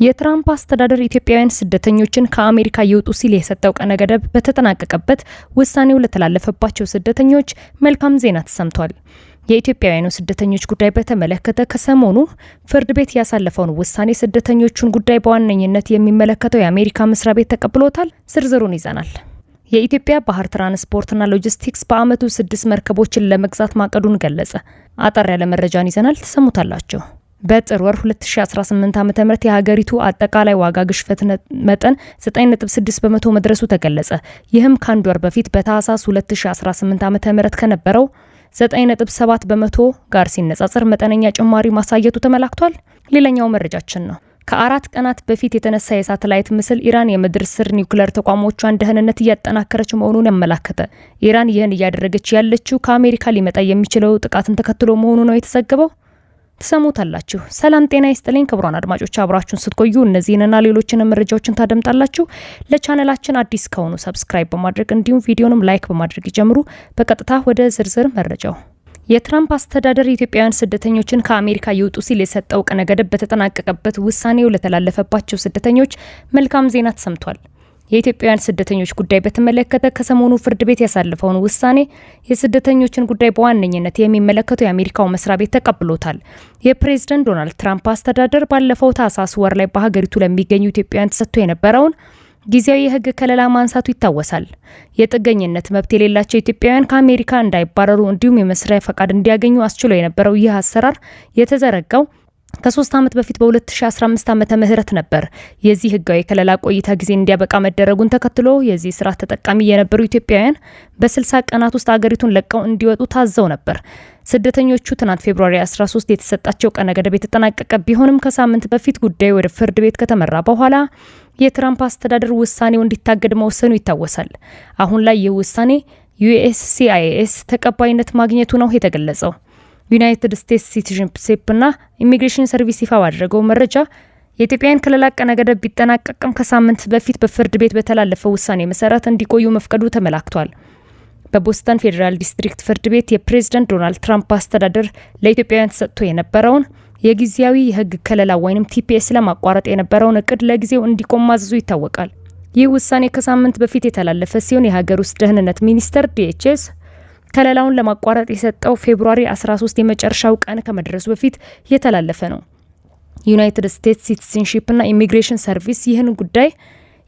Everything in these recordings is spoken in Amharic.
የትራምፕ አስተዳደር ኢትዮጵያውያን ስደተኞችን ከአሜሪካ ይወጡ ሲል የሰጠው ቀነ ገደብ በተጠናቀቀበት ውሳኔው ለተላለፈባቸው ስደተኞች መልካም ዜና ተሰምቷል። የኢትዮጵያውያኑ ስደተኞች ጉዳይ በተመለከተ ከሰሞኑ ፍርድ ቤት ያሳለፈውን ውሳኔ ስደተኞቹን ጉዳይ በዋነኝነት የሚመለከተው የአሜሪካ መስሪያ ቤት ተቀብሎታል። ዝርዝሩን ይዘናል። የኢትዮጵያ ባህር ትራንስፖርትና ሎጂስቲክስ በአመቱ 6 መርከቦችን ለመግዛት ማቀዱን ገለጸ። አጠር ያለ መረጃን ይዘናል፣ ተሰሙታላችሁ። በጥር ወር 2018 ዓ.ም የሀገሪቱ አጠቃላይ ዋጋ ግሽበት መጠን 9.6 በመቶ መድረሱ ተገለጸ። ይህም ከአንድ ወር በፊት በታህሳስ 2018 ዓ.ም ከነበረው 9.7 በመቶ ጋር ሲነጻጸር መጠነኛ ጭማሪ ማሳየቱ ተመላክቷል። ሌላኛው መረጃችን ነው። ከ4 ቀናት በፊት የተነሳ የሳተላይት ምስል ኢራን የምድር ስር ኒውክሌር ተቋሞቿን ደህንነት እያጠናከረች መሆኑን ያመላከተ። ኢራን ይህን እያደረገች ያለችው ከአሜሪካ ሊመጣ የሚችለው ጥቃትን ተከትሎ መሆኑ ነው የተዘገበው። ተሰሙታላችሁ። ሰላም ጤና ይስጥልኝ ክቡራን አድማጮች፣ አብራችሁን ስትቆዩ እነዚህንና ሌሎችንም መረጃዎችን ታደምጣላችሁ። ለቻናላችን አዲስ ከሆኑ ሰብስክራይብ በማድረግ እንዲሁም ቪዲዮንም ላይክ በማድረግ ይጀምሩ። በቀጥታ ወደ ዝርዝር መረጃው። የትራምፕ አስተዳደር ኢትዮጵያውያን ስደተኞችን ከአሜሪካ ይወጡ ሲል የሰጠው ቀነ ገደብ በተጠናቀቀበት ውሳኔው ለተላለፈባቸው ስደተኞች መልካም ዜና ተሰምቷል። የኢትዮጵያውያን ስደተኞች ጉዳይ በተመለከተ ከሰሞኑ ፍርድ ቤት ያሳለፈውን ውሳኔ የስደተኞችን ጉዳይ በዋነኝነት የሚመለከተው የአሜሪካው መስሪያ ቤት ተቀብሎታል። የፕሬዝዳንት ዶናልድ ትራምፕ አስተዳደር ባለፈው ታህሳስ ወር ላይ በሀገሪቱ ለሚገኙ ኢትዮጵያውያን ተሰጥቶ የነበረውን ጊዜያዊ የሕግ ከለላ ማንሳቱ ይታወሳል። የጥገኝነት መብት የሌላቸው ኢትዮጵያውያን ከአሜሪካ እንዳይባረሩ እንዲሁም የመስሪያ ፈቃድ እንዲያገኙ አስችሎ የነበረው ይህ አሰራር የተዘረጋው ከ3 ዓመት በፊት በ2015 ዓመተ ምህረት ነበር። የዚህ ህጋዊ ከለላ ቆይታ ጊዜ እንዲያበቃ መደረጉን ተከትሎ የዚህ ስራ ተጠቃሚ የነበሩ ኢትዮጵያውያን በ60 ቀናት ውስጥ አገሪቱን ለቀው እንዲወጡ ታዘው ነበር። ስደተኞቹ ትናንት ፌብሩዋሪ 13 የተሰጣቸው ቀነ ገደብ የተጠናቀቀ ቢሆንም ከሳምንት በፊት ጉዳዩ ወደ ፍርድ ቤት ከተመራ በኋላ የትራምፕ አስተዳደር ውሳኔው እንዲታገድ መወሰኑ ይታወሳል። አሁን ላይ ይህ ውሳኔ USCIS ተቀባይነት ማግኘቱ ነው የተገለጸው። ዩናይትድ ስቴትስ ሲቲዝንሺፕ እና ኢሚግሬሽን ሰርቪስ ይፋ ባደረገው መረጃ የኢትዮጵያን ከለላ ቀነ ገደብ ቢጠናቀቅም ከሳምንት በፊት በፍርድ ቤት በተላለፈው ውሳኔ መሰረት እንዲቆዩ መፍቀዱ ተመላክቷል። በቦስተን ፌዴራል ዲስትሪክት ፍርድ ቤት የፕሬዝዳንት ዶናልድ ትራምፕ አስተዳደር ለኢትዮጵያውያን ተሰጥቶ የነበረውን የጊዜያዊ የህግ ከለላ ወይም TPS ለማቋረጥ የነበረውን እቅድ ለጊዜው እንዲቆም ማዘዙ ይታወቃል። ይህ ውሳኔ ከሳምንት በፊት የተላለፈ ሲሆን የሀገር ውስጥ ደህንነት ሚኒስቴር DHS ከለላውን ለማቋረጥ የሰጠው ፌብሩዋሪ 13 የመጨረሻው ቀን ከመድረሱ በፊት የተላለፈ ነው። ዩናይትድ ስቴትስ ሲቲዝንሺፕ እና ኢሚግሬሽን ሰርቪስ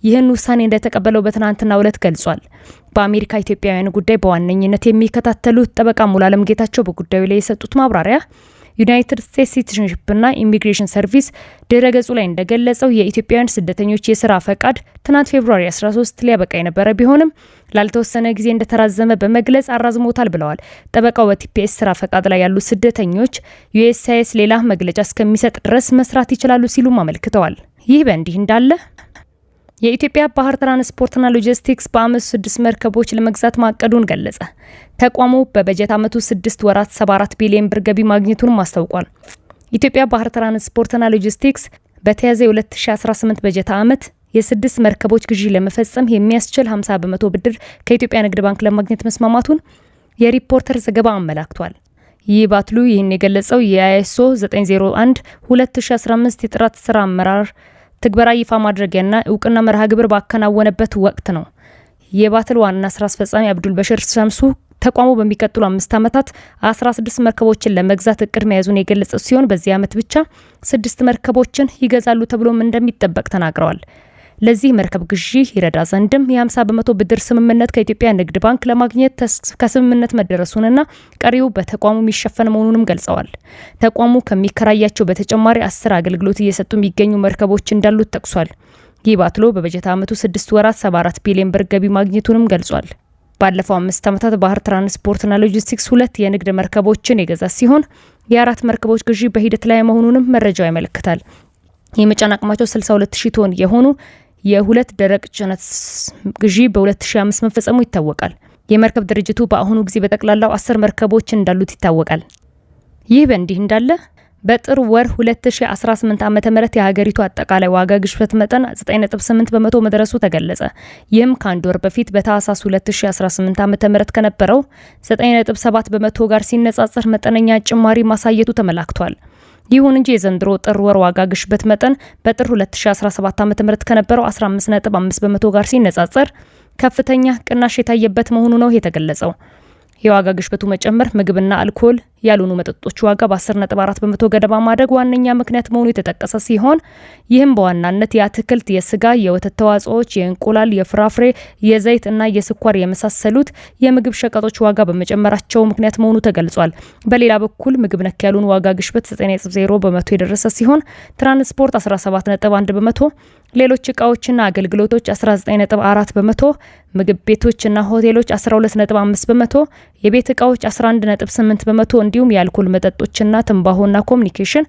ይህን ውሳኔ እንደተቀበለው በትናንትናው ዕለት ገልጿል። በአሜሪካ ኢትዮጵያውያን ጉዳይ በዋነኝነት የሚከታተሉት ጠበቃ ሙሉዓለም ጌታቸው በጉዳዩ ላይ የሰጡት ማብራሪያ ዩናይትድ ስቴትስ ሲቲዝንሺፕ እና ኢሚግሬሽን ሰርቪስ ድረገጹ ላይ እንደገለጸው የኢትዮጵያውያን ስደተኞች የስራ ፈቃድ ትናንት ፌብሩዋሪ 13 ሊያበቃ የነበረ ቢሆንም ላልተወሰነ ጊዜ እንደተራዘመ በመግለጽ አራዝሞታል ብለዋል። ጠበቃው በቲፒኤስ ስራ ፈቃድ ላይ ያሉ ስደተኞች USCIS ሌላ መግለጫ እስከሚሰጥ ድረስ መስራት ይችላሉ ሲሉም አመልክተዋል። ይህ በእንዲህ እንዳለ የኢትዮጵያ ባህር ትራንስፖርትና ሎጂስቲክስ በአመቱ 6 መርከቦች ለመግዛት ማቀዱን ገለጸ። ተቋሙ በበጀት አመቱ 6 ወራት 74 ቢሊዮን ብር ገቢ ማግኘቱንም አስታውቋል። ኢትዮጵያ ባህር ትራንስፖርትና ሎጂስቲክስ በተያዘ የ2018 በጀት አመት የ6 መርከቦች ግዢ ለመፈጸም የሚያስችል 50 በመቶ ብድር ከኢትዮጵያ ንግድ ባንክ ለማግኘት መስማማቱን የሪፖርተር ዘገባ አመላክቷል። ይህ ባትሉ ይህን የገለጸው የISO 901 2015 የጥራት ስራ አመራር ትግበራ ይፋ ማድረጊያና እውቅና መርሃ ግብር ባከናወነበት ወቅት ነው። የባትል ዋና ስራ አስፈጻሚ አብዱል በሽር ሸምሱ ተቋሙ በሚቀጥሉ 5 ዓመታት 16 መርከቦችን ለመግዛት እቅድ መያዙን የገለጸ ሲሆን በዚህ ዓመት ብቻ 6 መርከቦችን ይገዛሉ ተብሎም እንደሚጠበቅ ተናግረዋል። ለዚህ መርከብ ግዢ ይረዳ ዘንድም የ50 በመቶ ብድር ስምምነት ከኢትዮጵያ ንግድ ባንክ ለማግኘት ከስምምነት መደረሱንና ቀሪው በተቋሙ የሚሸፈን መሆኑንም ገልጸዋል። ተቋሙ ከሚከራያቸው በተጨማሪ 10 አገልግሎት እየሰጡ የሚገኙ መርከቦች እንዳሉት ጠቅሷል። ይህ ባትሎ በበጀት አመቱ 6 ወራት 74 ቢሊዮን ብር ገቢ ማግኘቱንም ገልጿል። ባለፈው 5 ዓመታት ባህር ትራንስፖርትና ሎጂስቲክስ 2 የንግድ መርከቦችን የገዛ ሲሆን የ4 መርከቦች ግዢ በሂደት ላይ መሆኑንም መረጃው ያመለክታል። የመጫን አቅማቸው 62000 ቶን የሆኑ የ2 ደረቅ ጭነት ግዢ በ2005 መፈጸሙ ይታወቃል። የመርከብ ድርጅቱ በአሁኑ ጊዜ በጠቅላላው 10 መርከቦች እንዳሉት ይታወቃል። ይህ በእንዲህ እንዳለ በጥር ወር 2018 ዓ.ም የሀገሪቱ አጠቃላይ ዋጋ ግሽበት መጠን 9.8 በመቶ መድረሱ ተገለጸ። ይህም ከአንድ ወር በፊት በታህሳስ 2018 ዓ.ም ከነበረው 9.7 በመቶ ጋር ሲነጻጸር መጠነኛ ጭማሪ ማሳየቱ ተመላክቷል። ይሁን እንጂ የዘንድሮ ጥር ወር ዋጋ ግሽበት መጠን በጥር 2017 ዓ.ም ከነበረው 15.5% ጋር ሲነጻጸር ከፍተኛ ቅናሽ የታየበት መሆኑ ነው የተገለጸው። የዋጋ ግሽበቱ መጨመር ምግብና አልኮል ያልሆኑ መጠጦች ዋጋ በ10.4% ገደማ ማደግ ዋነኛ ምክንያት መሆኑ የተጠቀሰ ሲሆን ይህም በዋናነት የአትክልት፣ የስጋ፣ የወተት ተዋጽኦዎች፣ የእንቁላል፣ የፍራፍሬ፣ የዘይት እና የስኳር የመሳሰሉት የምግብ ሸቀጦች ዋጋ በመጨመራቸው ምክንያት መሆኑ ተገልጿል። በሌላ በኩል ምግብ ነክ ያልሆኑ ዋጋ ግሽበት 9.0% የደረሰ ሲሆን ትራንስፖርት 17.1%፣ ሌሎች እቃዎችና አገልግሎቶች 19.4%፣ ምግብ ቤቶችና ሆቴሎች 12.5%፣ የቤት እቃዎች 11.8% እንዲሁም የአልኮል መጠጦችና ትንባሆና ኮሙኒኬሽን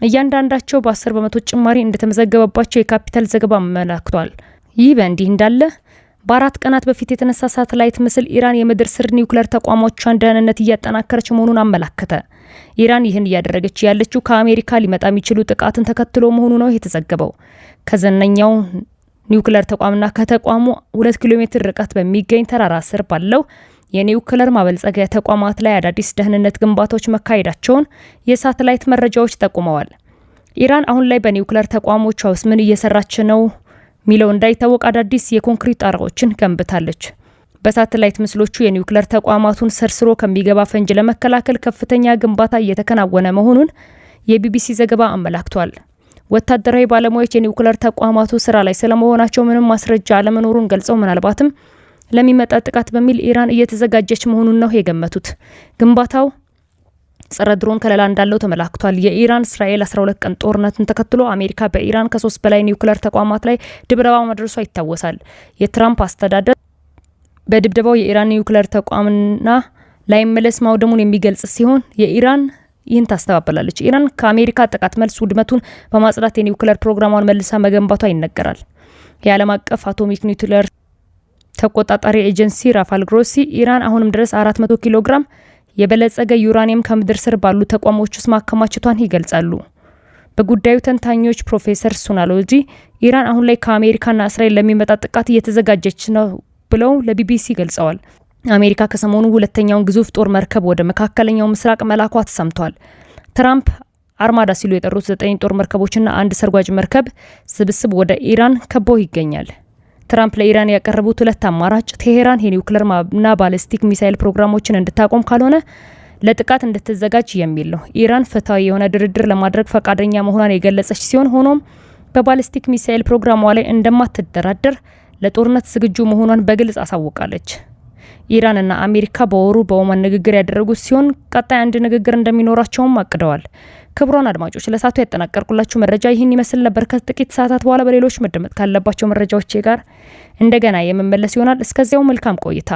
እያንዳንዳቸው በ10% ጭማሪ እንደተመዘገበባቸው የካፒታል ዘገባ አመላክቷል። ይህ በእንዲህ እንዳለ በ4 ቀናት በፊት የተነሳ ሳተላይት ምስል ኢራን የምድር ስር ኒውክሌር ተቋሞቿን ደህንነት እያጠናከረች መሆኑን አመላከተ። ኢራን ይህን እያደረገች ያለችው ከአሜሪካ ሊመጣ የሚችሉ ጥቃትን ተከትሎ መሆኑ ነው የተዘገበው። ከዘነኛው ኒውክሌር ተቋምና ከተቋሙ 2 ኪሎ ሜትር ርቀት በሚገኝ ተራራ ስር ባለው የኒውክሌር ማበልጸጊያ ተቋማት ላይ አዳዲስ ደህንነት ግንባታዎች መካሄዳቸውን የሳተላይት መረጃዎች ጠቁመዋል። ኢራን አሁን ላይ በኒውክሌር ተቋሞቿ ውስጥ ምን እየሰራች ነው ሚለው እንዳይታወቅ አዳዲስ የኮንክሪት ጣራዎችን ገንብታለች። በሳተላይት ምስሎቹ የኒውክሌር ተቋማቱን ሰርስሮ ከሚገባ ፈንጅ ለመከላከል ከፍተኛ ግንባታ እየተከናወነ መሆኑን የቢቢሲ ዘገባ አመላክቷል። ወታደራዊ ባለሙያዎች የኒውክሌር ተቋማቱ ስራ ላይ ስለመሆናቸው ምንም ማስረጃ አለመኖሩን ገልጸው ምናልባትም ለሚመጣ ጥቃት በሚል ኢራን እየተዘጋጀች መሆኑን ነው የገመቱት። ግንባታው ጸረ ድሮን ከለላ እንዳለው ተመላክቷል። የኢራን እስራኤል 12 ቀን ጦርነትን ተከትሎ አሜሪካ በኢራን ከ3 በላይ ኒውክሌር ተቋማት ላይ ድብደባ ማድረሷ ይታወሳል። የትራምፕ አስተዳደር በድብደባው የኢራን ኒውክሌር ተቋምና ላይመለስ ማውደሙን የሚገልጽ ሲሆን የኢራን ይህን ታስተባበላለች። ኢራን ከአሜሪካ ጥቃት መልስ ውድመቱን በማጽዳት የኒውክሌር ፕሮግራሟን መልሳ መገንባቷ ይነገራል። የዓለም አቀፍ አቶሚክ ኒውክሌር ተቆጣጣሪ ኤጀንሲ ራፋል ግሮሲ ኢራን አሁንም ድረስ 400 ኪሎ ግራም የበለጸገ ዩራኒየም ከምድር ስር ባሉ ተቋሞች ውስጥ ማከማቸቷን ይገልጻሉ። በጉዳዩ ተንታኞች ፕሮፌሰር ሱናሎጂ ኢራን አሁን ላይ ከአሜሪካና እስራኤል ለሚመጣ ጥቃት እየተዘጋጀች ነው ብለው ለቢቢሲ ገልጸዋል። አሜሪካ ከሰሞኑ ሁለተኛውን ግዙፍ ጦር መርከብ ወደ መካከለኛው ምስራቅ መላኳ ተሰምቷል። ትራምፕ አርማዳ ሲሉ የጠሩት 9 ጦር መርከቦችና አንድ ሰርጓጅ መርከብ ስብስብ ወደ ኢራን ከቦ ይገኛል። ትራምፕ ለኢራን ያቀረቡት ሁለት አማራጭ ቴሄራን የኒውክሌርና ባሊስቲክ ሚሳይል ፕሮግራሞችን እንድታቆም ካልሆነ ለጥቃት እንድትዘጋጅ የሚል ነው። ኢራን ፍትሐዊ የሆነ ድርድር ለማድረግ ፈቃደኛ መሆኗን የገለጸች ሲሆን ሆኖም በባሊስቲክ ሚሳይል ፕሮግራሟ ላይ እንደማትደራደር ለጦርነት ዝግጁ መሆኗን በግልጽ አሳውቃለች። ኢራንና አሜሪካ በወሩ በኦማን ንግግር ያደረጉት ሲሆን ቀጣይ አንድ ንግግር እንደሚኖራቸውም አቅደዋል። ክቡራን አድማጮች ለሳቱ ያጠናቀርኩላችሁ መረጃ ይህን ይመስል ነበር። ከጥቂት ሰዓታት በኋላ በሌሎች መደመጥ ካለባቸው መረጃዎች ጋር እንደገና የምመለስ ይሆናል። እስከዚያው መልካም ቆይታ።